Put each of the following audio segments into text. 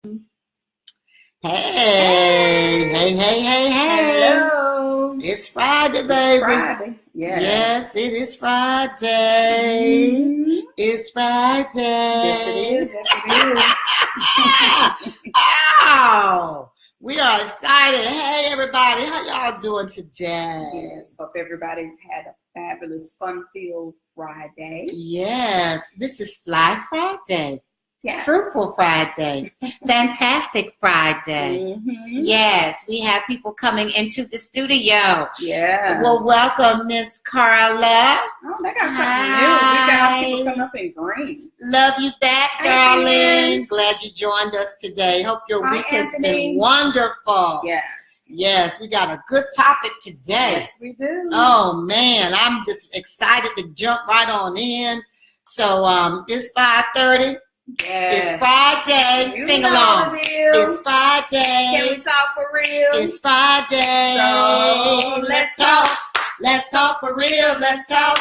Hey. Hello. It's Friday, baby. It's Friday. Yes, it is Friday. Mhm. It's Friday. Yes, it is. Oh, we are excited. Hey, everybody. How y'all doing today? Yes. Hope everybody's had a fabulous, fun-filled Friday. Yes, this is Fly Friday. Yes. Fruitful Friday. Fantastic Friday. Mm-hmm. Yes, we have people coming into the studio. Yes. Well, welcome, Miss Carla. Oh, they got something Hi. new. We got people coming up in green. Love you back, Hi, darling. Ann. Glad you joined us today. Hope your Hi, week has Anthony. been wonderful. Yes. Yes, we got a good topic today. Yes, we do. Oh, man, I'm just excited to jump right on in. So it's 5:30. Yes. It's Friday. You Sing know along. the deal. It's Friday. Can we talk for real? It's Friday. So let's talk. Let's talk for real. Let's talk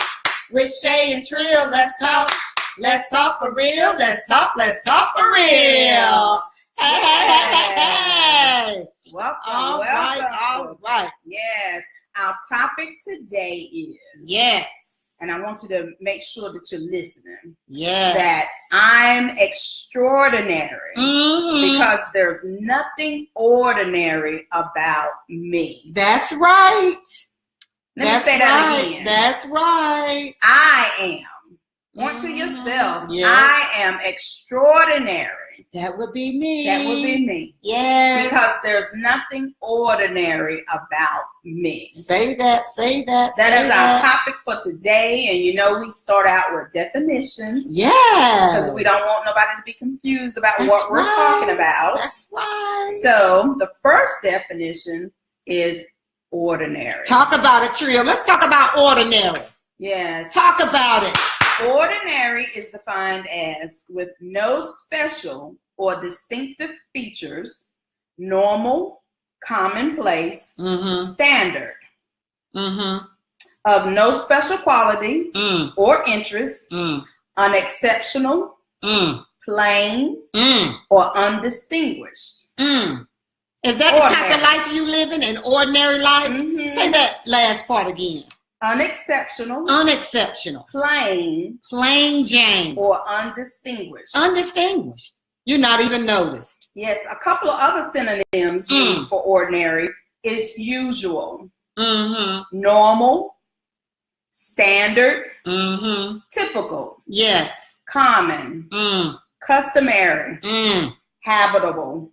with Shay and Trill. Let's talk. Let's talk for real. Let's talk. Let's talk for real. Hey. Welcome. All right. Yes. Our topic today is. Yes. And I want you to make sure that you're listening. Yes. That I'm extraordinary. Mm-hmm. Because there's nothing ordinary about me. That's right. Let me say that again. That's right. I am. Point to yourself. Yes. I am extraordinary. That would be me. That would be me. Yes. Because there's nothing ordinary about me. Say that. That is our topic for today. And you know, we start out with definitions. Yeah. Because we don't want nobody to be confused about what we're talking about. That's right. So the first definition is ordinary. Talk about it, Trill. Let's talk about ordinary. Yes. Talk about it. Ordinary is defined as with no special or distinctive features, normal, commonplace, standard, of no special quality or interest, unexceptional, plain, or undistinguished. Is that the type of life you live in, an ordinary life? Say that last part again. Unexceptional, plain Jane, or undistinguished. You're not even noticed. Yes, a couple of other synonyms used for ordinary is usual, normal, standard, typical, yes, common, customary, habitable,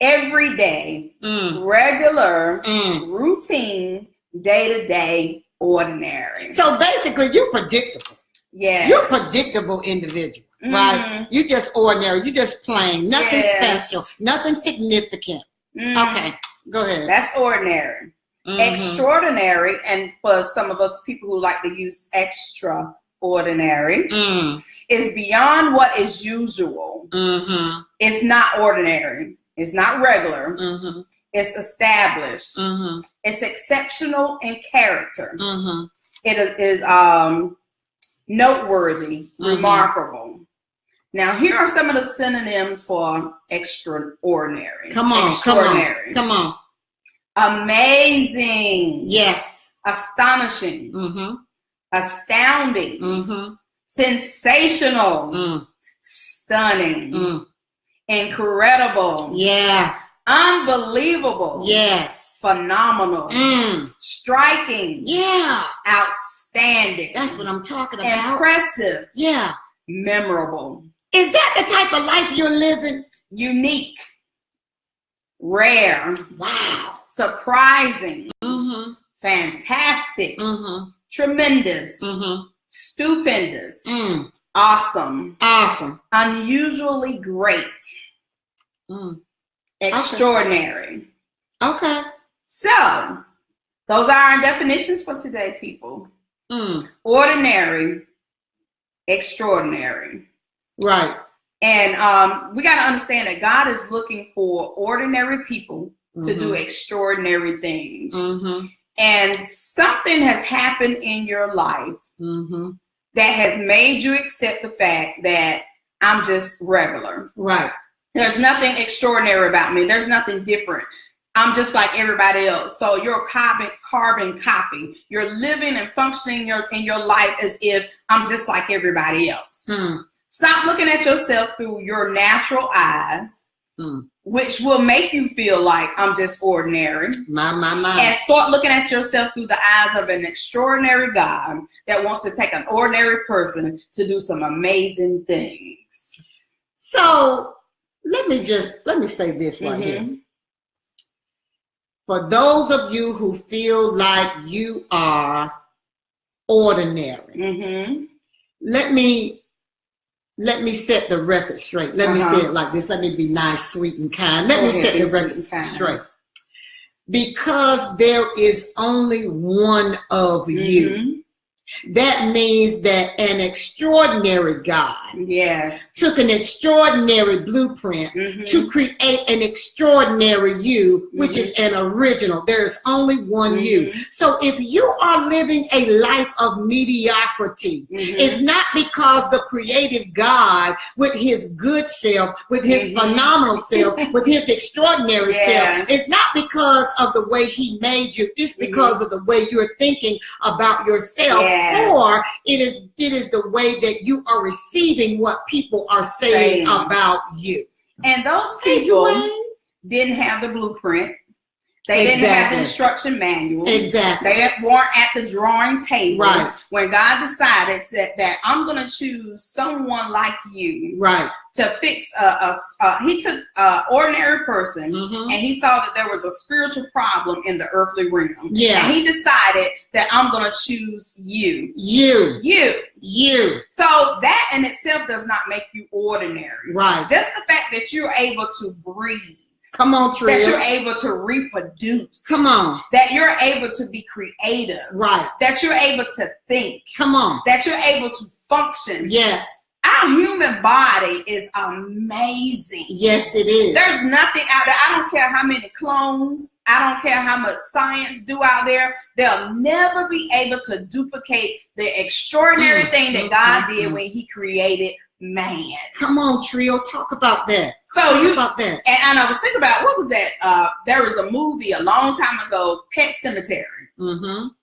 everyday, regular, routine, day-to-day, ordinary. So basically, you're predictable. Yeah. You're a predictable individual, right? You're just ordinary. You're just plain. Nothing special. Nothing significant. Okay, go ahead. That's ordinary. Extraordinary, and for some of us people who like to use extraordinary, is beyond what is usual. It's not ordinary. It's not regular. It's established. It's exceptional in character. It is noteworthy, remarkable. Now, here are some of the synonyms for extraordinary. Come on. Amazing. Yes. Astonishing. Astounding. Sensational. Stunning. Incredible. Yeah. Unbelievable. Yes. Phenomenal. Striking. Yeah. Outstanding. That's what I'm talking about. Impressive. Yeah. Memorable. Is that the type of life you're living? Unique. Rare. Wow. Surprising. Fantastic. Tremendous. Stupendous. Awesome. Unusually great. Extraordinary. Okay. So, those are our definitions for today, people. Ordinary, extraordinary. Right. And we got to understand that God is looking for ordinary people to do extraordinary things. And something has happened in your life that has made you accept the fact that I'm just regular. Right. There's nothing extraordinary about me. There's nothing different. I'm just like everybody else. So you're a carbon copy. You're living and functioning in your life as if I'm just like everybody else. Stop looking at yourself through your natural eyes, which will make you feel like I'm just ordinary. And start looking at yourself through the eyes of an extraordinary God that wants to take an ordinary person to do some amazing things. So let me say this right here. For those of you who feel like you are ordinary, let me set the record straight. Let me say it like this. Let me be nice, sweet, and kind. Let me set the record straight. Because there is only one of you. That means that an extraordinary God took an extraordinary blueprint to create an extraordinary you, which is an original. There's only one you. So if you are living a life of mediocrity, it's not because the creative God with his good self, with his phenomenal self, with his extraordinary self, it's not because of the way he made you. It's because of the way you're thinking about yourself. Or it is the way that you are receiving what people are saying about you. And those people didn't have the blueprint. They didn't have the instruction manual. They weren't at the drawing table. When God decided that I'm going to choose someone like you to fix he took an ordinary person and he saw that there was a spiritual problem in the earthly realm. And he decided that I'm going to choose you. So that in itself does not make you ordinary. Just the fact that you're able to breathe. Come on, Trill. That you're able to reproduce. Come on. That you're able to be creative. That you're able to think. Come on. That you're able to function. Yes. Our human body is amazing. Yes, it is. There's nothing out there. I don't care how many clones. I don't care how much science do out there. They'll never be able to duplicate the extraordinary thing that God did when he created man. Come on, Trill, talk about that. And I was thinking about, what was that? There was a movie a long time ago, Pet Cemetery.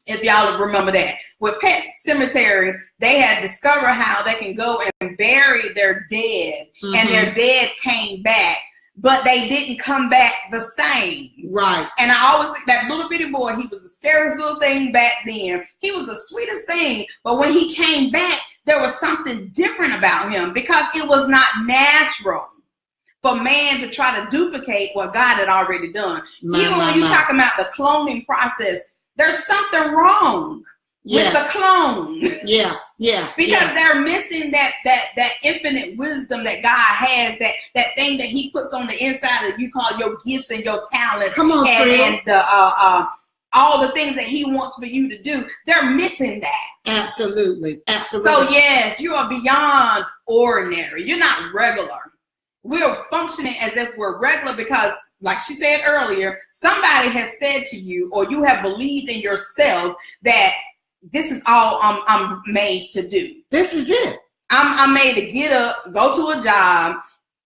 If y'all remember that. With Pet Cemetery, they had discovered how they can go and bury their dead, and their dead came back, but they didn't come back the same. And I always think that little bitty boy, he was the scariest little thing back then. He was the sweetest thing, but when he came back, there was something different about him because it was not natural for man to try to duplicate what God had already done. Even when you're talking about the cloning process, there's something wrong with the clone. Because they're missing that infinite wisdom that God has, that thing that he puts on the inside of you called your gifts and your talents. Come on, and all the things that he wants for you to do. They're missing that. Absolutely. So yes, you are beyond ordinary. You're not regular. We're functioning as if we're regular because, like she said earlier, somebody has said to you, or you have believed in yourself that this is all I'm made to do. This is it. I'm made to get up, go to a job,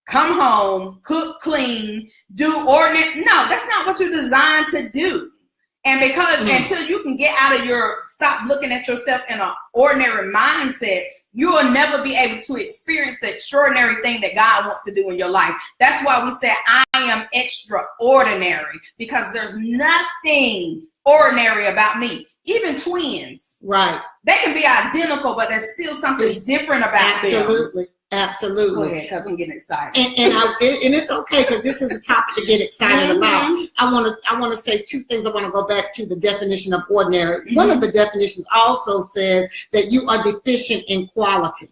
come home, cook, clean, do ordinary. No, that's not what you're designed to do. And because until you can get out of stop looking at yourself in an ordinary mindset, you will never be able to experience the extraordinary thing that God wants to do in your life. That's why we say, I am extraordinary, because there's nothing ordinary about me. Even twins. They can be identical, but there's still something different about them. Absolutely. Go ahead, because I'm getting excited. And it's okay, because this is a topic to get excited about. I want to say two things. I want to go back to the definition of ordinary. One of the definitions also says that you are deficient in quality.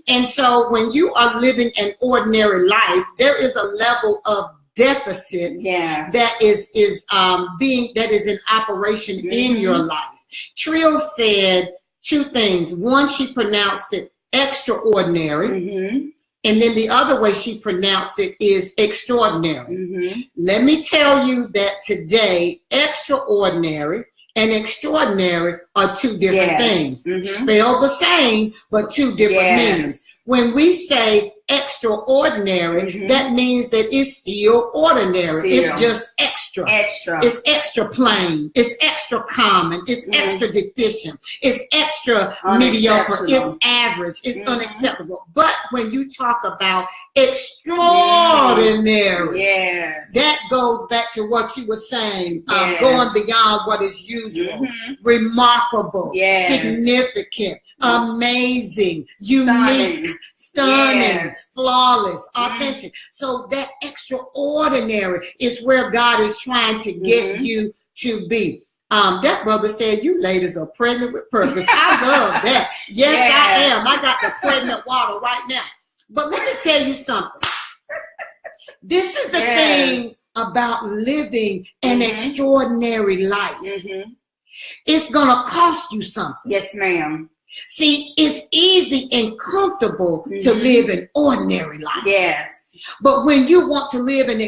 And so when you are living an ordinary life, there is a level of deficit that is in operation in your life. Trill said two things. One, she pronounced it extraordinary, and then the other way she pronounced it is extraordinary. Let me tell you that today, extraordinary and extraordinary are two different things. Spelled the same, but two different meanings. When we say extraordinary, that means that it's still ordinary. It's just extra. It's extra plain. It's extra common. It's extra deficient. It's extra mediocre. It's average. It's unacceptable. But when you talk about extraordinary, that goes back to what you were saying, going beyond what is usual, remarkable, significant, amazing, unique, stunning, flawless, authentic. So that extraordinary is where God is trying to get you to be. That brother said, you ladies are pregnant with purpose. I love that. Yes, I am. I got the pregnant water right now. But let me tell you something. This is the thing about living an extraordinary life. It's going to cost you something. Yes, ma'am. See, it's easy and comfortable to live an ordinary life. Yes. But when you want to live an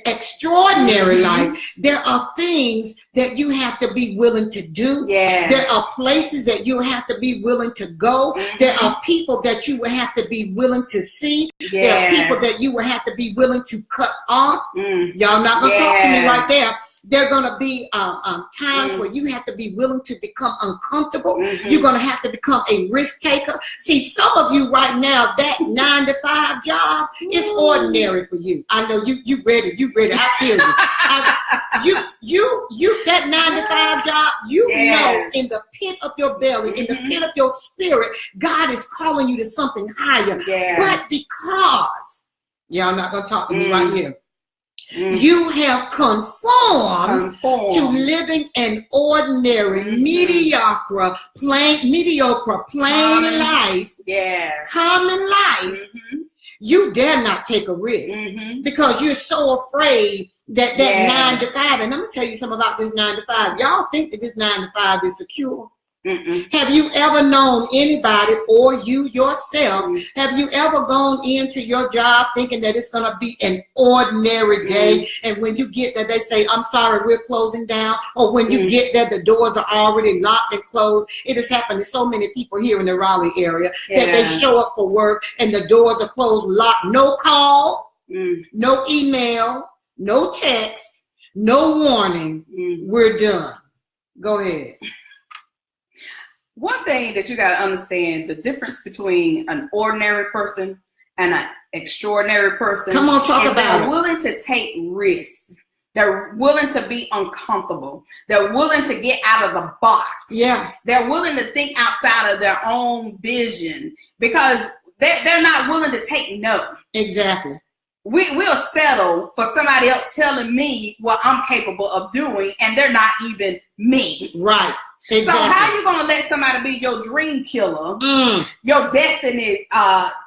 extraordinary life, there are things that you have to be willing to do. There are places that you have to be willing to go. There are people that you will have to be willing to see. There are people that you will have to be willing to cut off. Y'all not going to talk to me right there. There are going to be times where you have to be willing to become uncomfortable. You're going to have to become a risk taker. See, some of you right now, that 9-to-5 job is ordinary for you. I know you ready. You ready. I feel you. You that 9-to-5 job, you know in the pit of your belly, in the pit of your spirit, God is calling you to something higher. But because, y'all not going to talk to me right here. You have conformed to living an ordinary, mediocre, plain life, common life. You dare not take a risk because you're so afraid that 9-to-5. And I'm gonna tell you something about this 9-to-5. Y'all think that this 9-to-5 is secure? Have you ever known anybody, or you yourself, have you ever gone into your job thinking that it's going to be an ordinary day, and when you get there they say, I'm sorry, we're closing down, or when you get there the doors are already locked and closed? It has happened to so many people here in the Raleigh area that they show up for work and the doors are closed, locked, no call, no email, no text, no warning, we're done. Go ahead. One thing that you got to understand, the difference between an ordinary person and an extraordinary person. Come on, talk about it. They're willing to take risks. They're willing to be uncomfortable. They're willing to get out of the box. They're willing to think outside of their own vision because they're not willing to take no. Exactly. We'll settle for somebody else telling me what I'm capable of doing, and they're not even me. Right. Exactly. So how you gonna let somebody be your dream killer, your destiny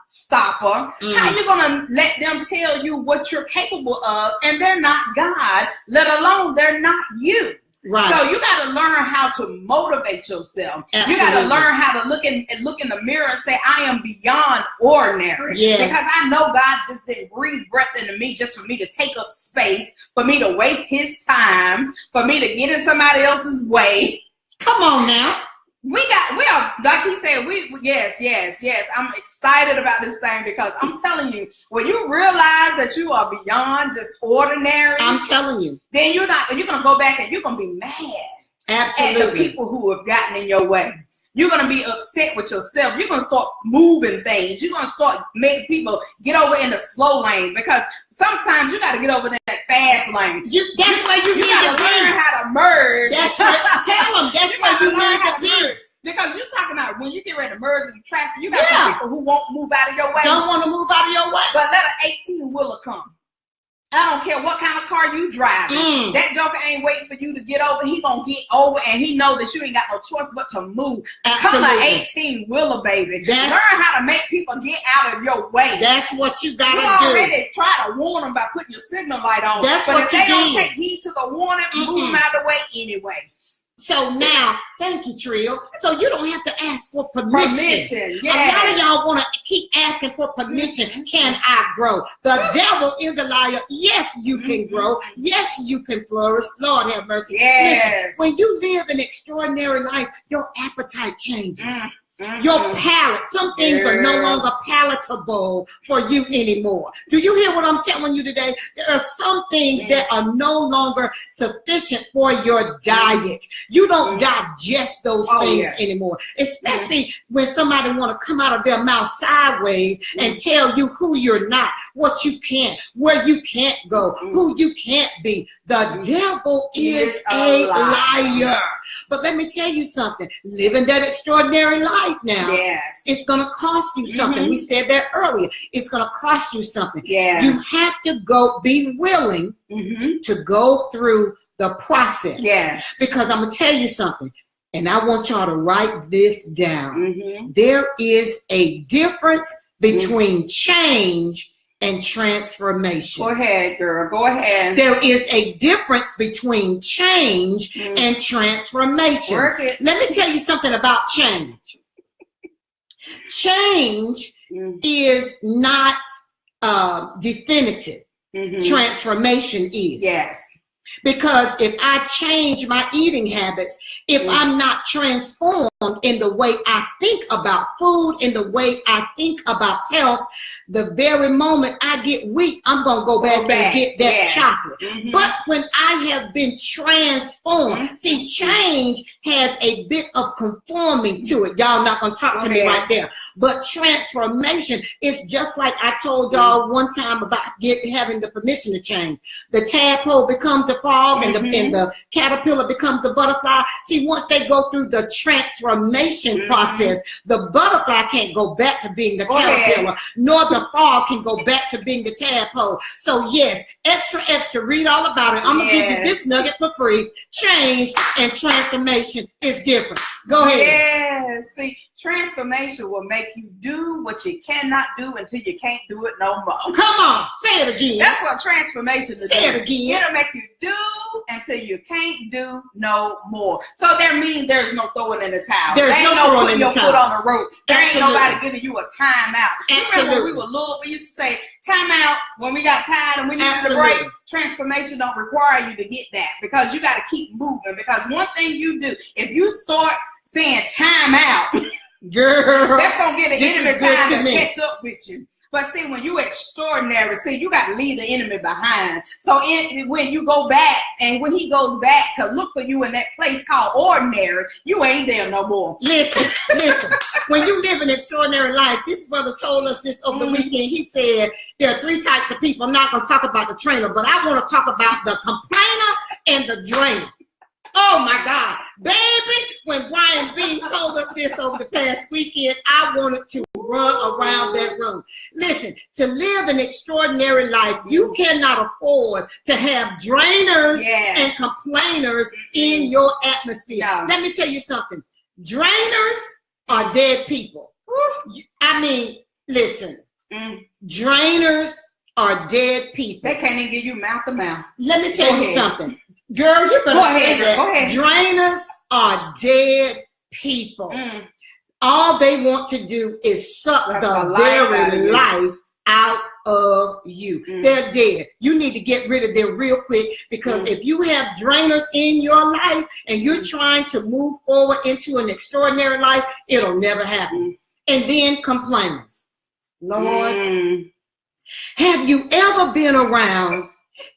stopper? How you gonna let them tell you what you're capable of, and they're not God, let alone they're not you? Right. So you got to learn how to motivate yourself. Absolutely. You got to learn how to look in the mirror and say, I am beyond ordinary. Because I know God just didn't breathe breath into me just for me to take up space, for me to waste his time, for me to get in somebody else's way. Come on now. We are, like he said, yes. I'm excited about this thing because I'm telling you, when you realize that you are beyond just ordinary, I'm telling you, then you're going to go back and you're going to be mad at the people who have gotten in your way. You're going to be upset with yourself. You're going to start moving things. You're going to start making people get over in the slow lane because sometimes you got to get over in that fast lane. That's where you need to learn how to merge. That's what, tell them. That's where you need to be. Because you're talking about when you get ready to merge in traffic, you got some people who won't move out of your way. Don't want to move out of your way. But let an 18-wheeler come. I don't care what kind of car you driving. That joker ain't waiting for you to get over. He gonna get over, and he know that you ain't got no choice but to move. Come an 18-wheeler, baby. Learn how to make people get out of your way. That's what you gotta do. You already try to warn them by putting your signal light on. That's but what if you they do. don't take heed to the warning, move them out of the way anyway. So now, thank you, Trill. So you don't have to ask for permission. Yes. A lot of y'all want to keep asking for permission. Can I grow? The devil is a liar. Yes, you can grow. Yes, you can flourish. Lord have mercy. Yes. Listen, when you live an extraordinary life, your appetite changes. Your palate, some things are no longer palatable for you anymore. Do you hear what I'm telling you today? There are some things that are no longer sufficient for your diet. You don't digest those things anymore, especially when somebody want to come out of their mouth sideways and tell you who you're not, what you can't, where you can't go, who you can't be. The devil is a liar. But let me tell you something. Living that extraordinary life now, it's going to cost you something. We said that earlier. It's going to cost you something. You have to be willing to go through the process. Because I'm going to tell you something, and I want y'all to write this down. There is a difference between change and transformation. Go ahead, girl. Go ahead. There is a difference between change and transformation. Work it. Let me tell you something about change. Change is not definitive. Transformation is. Yes. Because if I change my eating habits, if I'm not transformed in the way I think about food, in the way I think about health, the very moment I get weak, I'm going to go back and get that chocolate. But when I have been transformed, see, change has a bit of conforming to it. Y'all not going to talk to me right there. But transformation is just like I told y'all one time about having the permission to change. The tadpole becomes the frog and the caterpillar becomes the butterfly. See, once they go through the transformation process, the butterfly can't go back to being the caterpillar, nor the frog can go back to being the tadpole. So yes, extra, read all about it. I'm going to give you this nugget for free. Change and transformation is different. Go ahead. Yes. See, transformation will make you do what you cannot do until you can't do it no more. Come on, say it again. That's what transformation is. Say it again. It'll make you do until you can't do no more. So that means there's no throwing in the towel. There's no throwing in the towel. Foot on the rope. There ain't nobody giving you a timeout. Remember when we were little, we used to say timeout when we got tired and we needed a break. Transformation don't require you to get that because you got to keep moving. Because one thing you do, if you start saying timeout, girl, that's gonna get the enemy time to catch up with you. But see, when you extraordinary, see, you got to leave the enemy behind. So when you go back and when he goes back to look for you in that place called ordinary, you ain't there no more. Listen. When you live an extraordinary life, this brother told us this over the weekend. He said there are 3 types of people. I'm not going to talk about the trainer, but I want to talk about the complainer and the drainer. Oh my God, baby, when Brian Bean told us this over the past weekend, I wanted to run around that room. Listen, to live an extraordinary life, you cannot afford to have drainers and complainers in your atmosphere. No. Let me tell you something. Drainers are dead people. I mean, listen, drainers are dead people. They can't even give you mouth to mouth. Let me tell you something. Girl, you better say that. Go ahead. Drainers are dead people. All they want to do is suck the very life out of you. They're dead. You need to get rid of them real quick because if you have drainers in your life and you're trying to move forward into an extraordinary life, it'll never happen. And then complainers. Lord, have you ever been around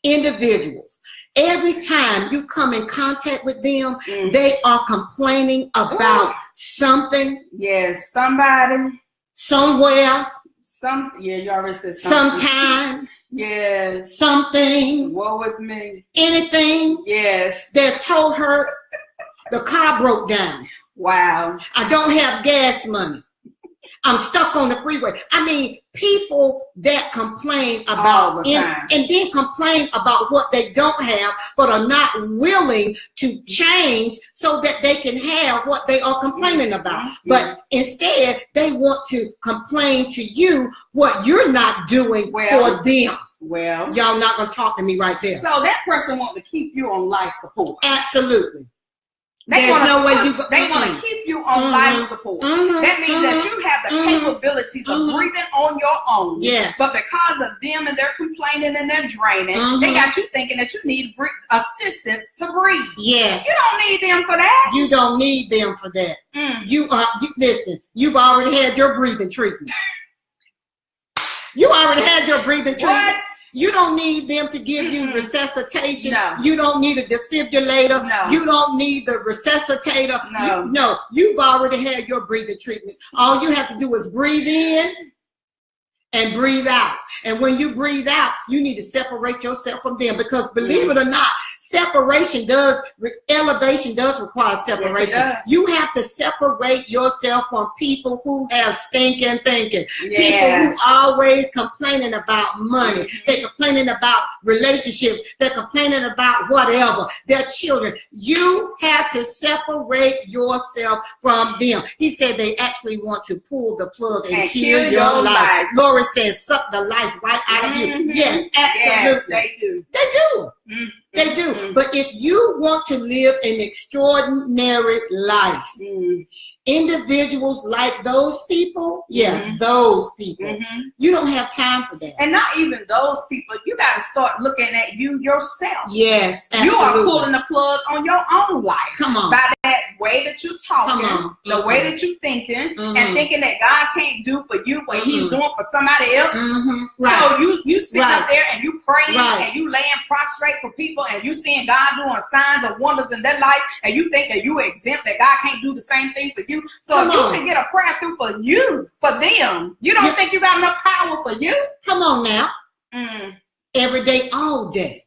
individuals? Every time you come in contact with them, they are complaining about something. Yes, somebody. Somewhere. You already said something. Sometime. Yes. Something. Woe is me. Anything. Yes. Their toe hurt. The car broke down. Wow. I don't have gas money. I'm stuck on the freeway. I mean, people that complain about and then complain about what they don't have, but are not willing to change so that they can have what they are complaining about. But instead, they want to complain to you what you're not doing for them. Well, y'all not gonna talk to me right there. So that person wants to keep you on life support. Absolutely. They want to keep you on life support. That means that you have the capabilities of breathing on your own. Yes. But because of them and they're complaining and they're draining, they got you thinking that you need assistance to breathe. Yes. You don't need them for that. You don't need them for that. Listen, you've already had your breathing treatment. You already had your breathing treatment. What? You don't need them to give you resuscitation. No. You don't need a defibrillator. No. You don't need the resuscitator. No. You've already had your breathing treatments. All you have to do is breathe in and breathe out. And when you breathe out, you need to separate yourself from them, because believe it or not, elevation does require separation. Yes, you have to separate yourself from people who have stinking thinking. Yes. People who always complaining about money. They're complaining about relationships. They're complaining about whatever. Their children. You have to separate yourself from them. He said they actually want to pull the plug and kill your life. Lori says, suck the life right out of you. Yes, absolutely. Yes, they do. They do. They do. But if you want to live an extraordinary life, individuals like those people, those people, you don't have time for that. And not even those people. You got to start looking at you yourself. Yes, absolutely. You are pulling the plug on your own life. Come on. By that way that you're talking, the way that you're thinking, and thinking that God can't do for you what he's doing for somebody else. Right. So you sit up there and you praying and you laying prostrate for people, and you seeing God doing signs and wonders in their life, and you think that you exempt, that God can't do the same thing for you. So if you can get a prayer through for you, for them, you don't think you got enough power for you? Come on now. Every day, all day.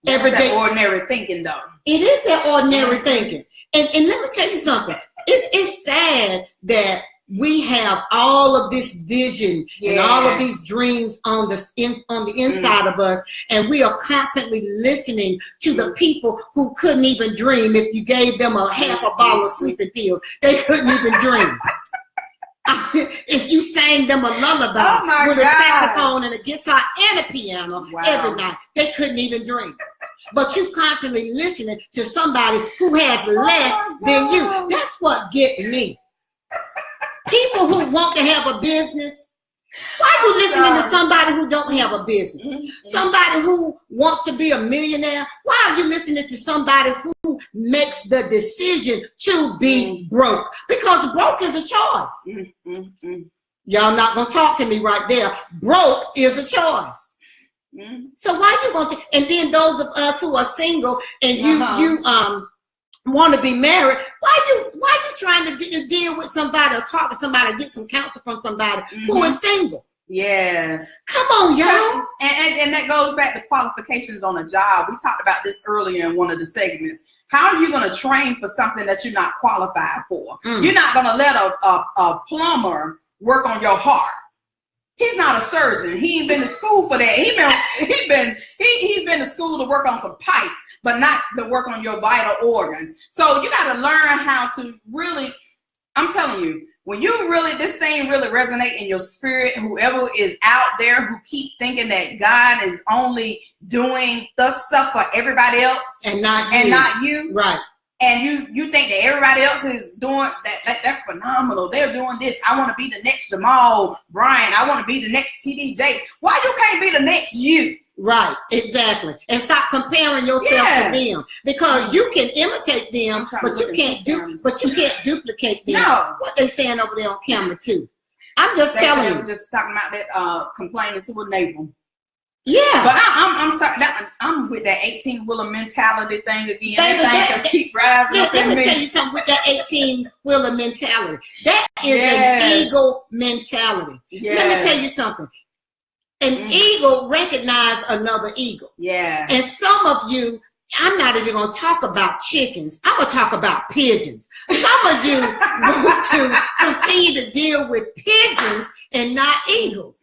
Every day. Ordinary thinking, though. It is that ordinary thinking. And let me tell you something. It's sad that we have all of this vision and all of these dreams on the inside of us, and we are constantly listening to the people who couldn't even dream. If you gave them a half a bottle of sleeping pills, they couldn't even dream. If you sang them a lullaby with a saxophone and a guitar and a piano every night, they couldn't even dream. But you constantly listening to somebody who has less than you. That's what gets me. People who want to have a business. Why are you listening to somebody who don't have a business? Somebody who wants to be a millionaire. Why are you listening to somebody who makes the decision to be broke? Because broke is a choice. Y'all not going to talk to me right there. Broke is a choice. So why you going to? And then those of us who are single and you want to be married, why you trying to deal with somebody or talk to somebody, get some counsel from somebody who is single? Yes. Come on, y'all. And that goes back to qualifications on a job. We talked about this earlier in one of the segments. How are you going to train for something that you're not qualified for? You're not going to let a plumber work on your heart. He's not a surgeon. He ain't been to school for that. He's been to school to work on some pipes, but not to work on your vital organs. So you got to learn how to really, I'm telling you, when this thing really resonate in your spirit, whoever is out there who keep thinking that God is only doing stuff for everybody else and not you. Right. And you think that everybody else is doing that, that's phenomenal. They're doing this. I want to be the next Jamal Bryant. I want to be the next TD Jakes. Why you can't be the next you? Right, exactly. And stop comparing yourself to them, because you can imitate them, but you can't duplicate them. No. What they saying over there on camera too. I'm just telling you. Just talking about that complaining to a neighbor. Yeah, but I'm sorry. I'm with that 18-wheeler mentality thing again. That thing just keep rising up in me. Let me tell you something with that 18-wheeler mentality. That is an eagle mentality. Yes. Let me tell you something. An eagle recognizes another eagle. Yeah. And some of you, I'm not even going to talk about chickens. I'm going to talk about pigeons. Some of you want to continue to deal with pigeons and not eagles.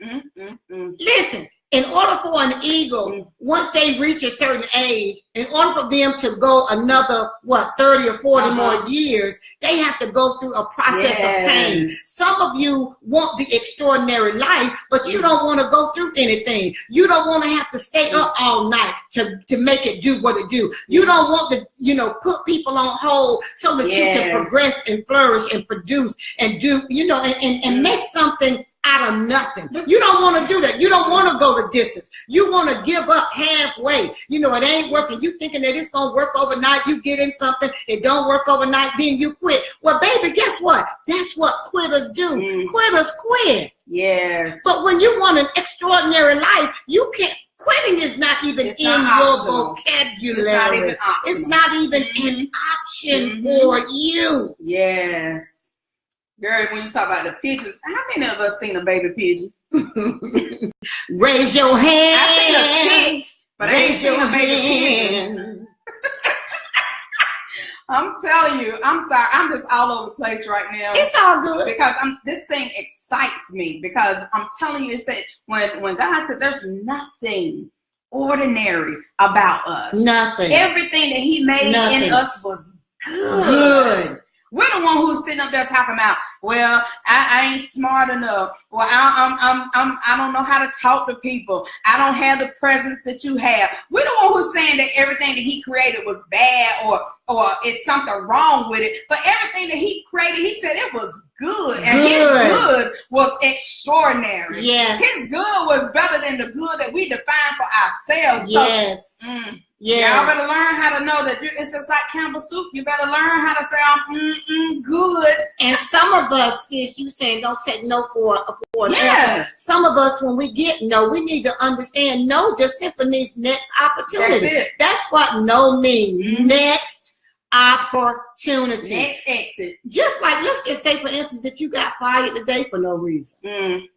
Listen. In order for an eagle, once they reach a certain age, in order for them to go another, 30 or 40 more years, they have to go through a process of pain. Some of you want the extraordinary life, but you don't want to go through anything. You don't want to have to stay up all night to make it do what it do. You don't want to, put people on hold so that you can progress and flourish and produce and do, and make something out of nothing. You don't want to do that. You don't want to go the distance. You want to give up halfway. It ain't working. You thinking that it's going to work overnight. You get in something. It don't work overnight. Then you quit. Well, baby, guess what? That's what quitters do. Quitters quit. Yes. But when you want an extraordinary life, you can't. Quitting is not even in your vocabulary. It's not even an option for you. Yes. Girl, when you talk about the pigeons, how many of us seen a baby pigeon? Raise your hand. I seen a chick, but I ain't seen a baby pigeon. I'm telling you, I'm sorry. I'm just all over the place right now. It's all good. Because this thing excites me. Because I'm telling you, it said, when God said there's nothing ordinary about us. Nothing. Everything that he made in us was good. We're the one who's sitting up there talking about, well, I ain't smart enough. Well, I don't know how to talk to people. I don't have the presence that you have. We're the one who's saying that everything that he created was bad or it's something wrong with it. But everything that he created, he said it was good. And his good was extraordinary. Yes. His good was better than the good that we define for ourselves. Yes. So, y'all better learn how to know that it's just like Campbell soup. You better learn how to say I'm good. And some of us, sis, you saying don't take no for an answer. Some of us, when we get no, we need to understand no just simply means next opportunity. That's it. That's what no means. Next opportunity. Next exit. Just like, let's just say, for instance, if you got fired today for no reason.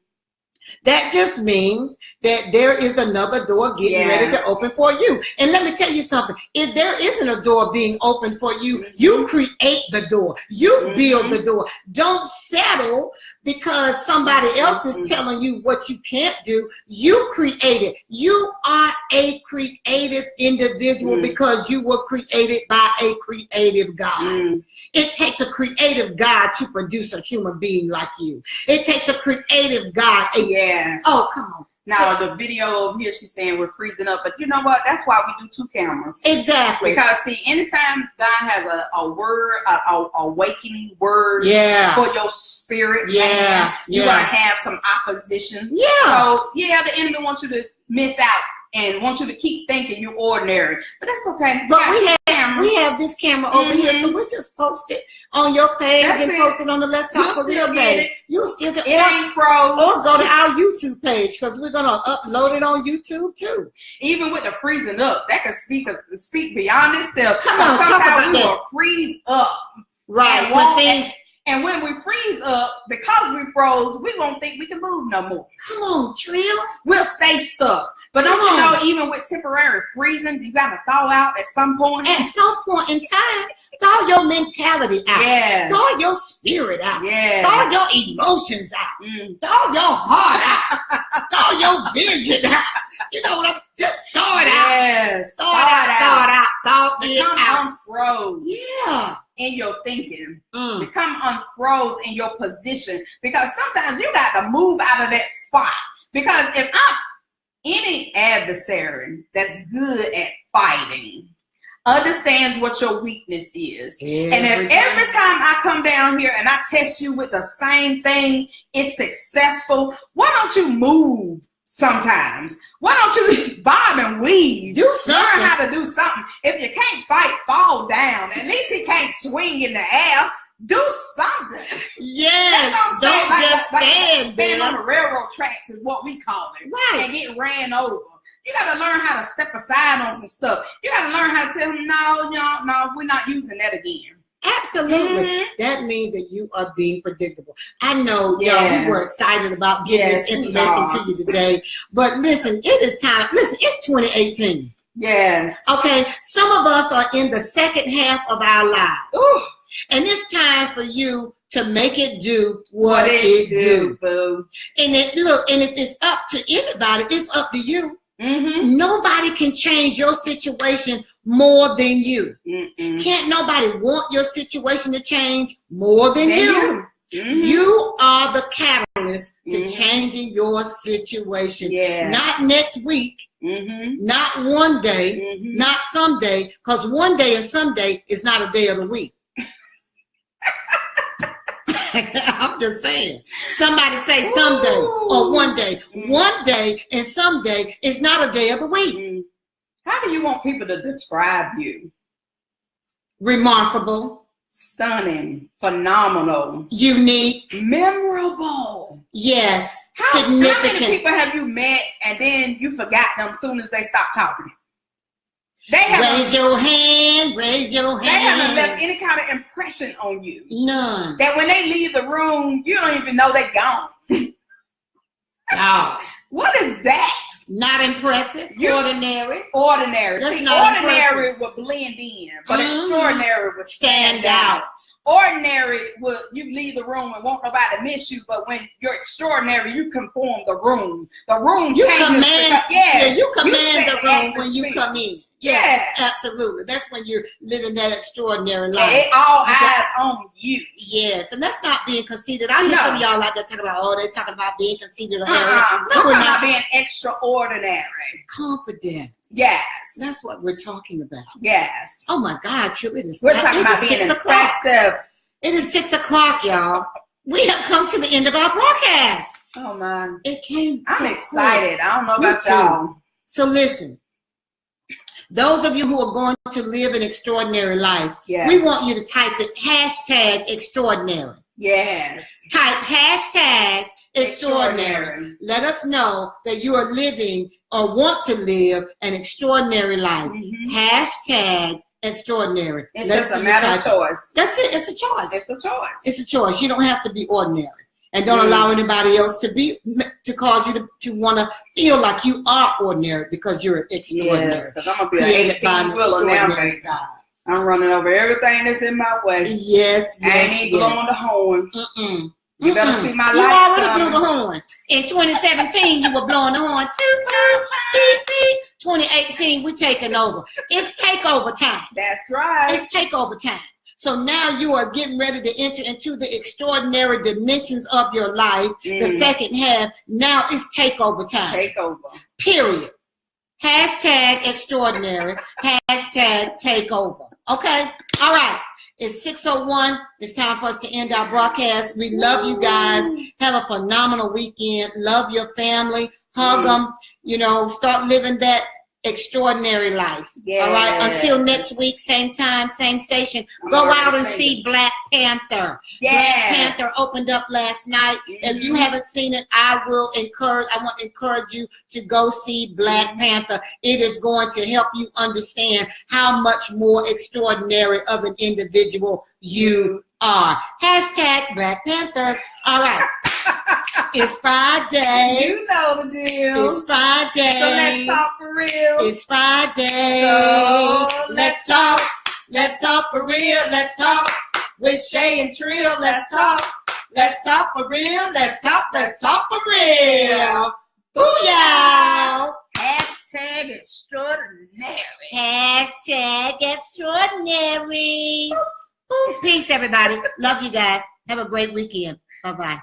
That just means that there is another door getting ready to open for you. And let me tell you something. If there isn't a door being opened for you, you create the door. You build the door. Don't settle because somebody else is telling you what you can't do. You create it. You are a creative individual because you were created by a creative God. It takes a creative God to produce a human being like you. It takes a creative God. Oh, come on. Now, the video over here, she's saying we're freezing up. But you know what? That's why we do 2 cameras. Exactly. Because, see, anytime God has a word, a awakening word for your spirit, you're going to have some opposition. So, the enemy wants you to miss out and wants you to keep thinking you're ordinary. But that's okay. But we have this camera over here, so we just post it on your page post it on the Let's Talk for Real page. You'll still get it. Ain't froze. Or go to our YouTube page because we're going to upload it on YouTube too. Even with the freezing up, that can speak beyond itself. Come on, sometimes we will freeze up. Right. And when we freeze up, because we froze, we won't think we can move no more. Come on, Trill. We'll stay stuck. But don't you know, even with temporary freezing, you got to thaw out at some point. At some point in time, thaw your mentality out. Thaw your spirit out. Thaw your emotions out. Thaw your heart out. Thaw your vision out. You know what? Just thaw it out. Thaw it out. Become unfroze. In your thinking. Become unfroze in your position. Because sometimes you got to move out of that spot. Because if I'm any adversary that's good at fighting understands what your weakness is. And if every time I come down here and I test you with the same thing, it's successful, why don't you move sometimes? Why don't you bob and weave? Do something. Learn how to do something. If you can't fight, fall down. At least he can't swing in the air. Do something. Don't just stand there. On the railroad tracks is what we call it. And get ran over. You got to learn how to step aside on some stuff. You got to learn how to tell them, no, we're not using that again. Absolutely. That means that you are being predictable. I know, y'all, we were excited about getting this information to you today. But listen, it is time. Listen, it's 2018. Okay. Some of us are in the second half of our lives. And it's time for you to make it do what it do. Boo. And if it's up to anybody, it's up to you. Mm-hmm. Nobody can change your situation more than you. Mm-mm. Can't nobody want your situation to change more than you. Mm-hmm. You are the catalyst to changing your situation. Yes. Not next week, not one day, not someday, because one day and someday is not a day of the week. I'm just saying. Somebody say someday or one day. One day and someday is not a day of the week. How do you want people to describe you? Remarkable. Stunning. Phenomenal. Unique. Memorable. Yes. Significant. Significant. How many people have you met and then you forgot them as soon as they stopped talking? Raise your hand. Raise your hand. They haven't left any kind of impression on you. None. That when they leave the room, you don't even know they're gone. Oh. What is that? Not impressive. Ordinary. Ordinary. That's See, not ordinary impressive. would blend in, but extraordinary would stand out. Ordinary would you leave the room and won't nobody miss you, but when you're extraordinary, you conform the room. The room you changes. Command, you command the room when you atmosphere. come in. Yes, absolutely. That's when you're living that extraordinary life. And all eyes on you. Yes, and that's not being conceited. I hear some of y'all like that talking about, they're talking about being conceited or No, we're talking about being extraordinary. Confident. Yes. That's what we're talking about. Yes. Oh my God, Trill, it is. We're talking about being impressive. It is 6 o'clock, y'all. We have come to the end of our broadcast. Oh man. It came. I'm excited. I don't know about y'all. So listen. Those of you who are going to live an extraordinary life, we want you to type it #extraordinary. Yes. Type #extraordinary. Let us know that you are living or want to live an extraordinary life. #extraordinary. It's just a matter of choice. That's it. It's a choice. It's a choice. It's a choice. You don't have to be ordinary. And don't allow anybody else to cause you to want to feel like you are ordinary because you're extraordinary. Yes, because I'm going to be an 18-wheeler now, baby. I'm running over everything that's in my way. Yes, I ain't blowing the horn. You better see my lights. You already blew the horn. In 2017, you were blowing the horn. Toot, toot, beep, beep. 2018, we're taking over. It's takeover time. That's right. It's takeover time. So now you are getting ready to enter into the extraordinary dimensions of your life. The second half. Now it's takeover time. Takeover. Period. #extraordinary. #takeover. Okay? All right. It's 6:01. It's time for us to end our broadcast. We love you guys. Have a phenomenal weekend. Love your family. Hug them. You know, start living that extraordinary life. All right. Until next week, same time, same station. Go out and see Black Panther. Black Panther opened up last night. If you haven't seen it, I want to encourage you to go see Black Panther. It is going to help you understand how much more extraordinary of an individual you are. #Black Panther. All right. It's Friday. You know the deal. It's Friday. So let's talk for real. It's Friday. So let's talk. Let's talk for real. Let's talk with Shay and Trill. Let's talk. Let's talk for real. Let's talk. Let's talk for real. Booyah. #extraordinary. #extraordinary. Peace, everybody. Love you guys. Have a great weekend. Bye-bye.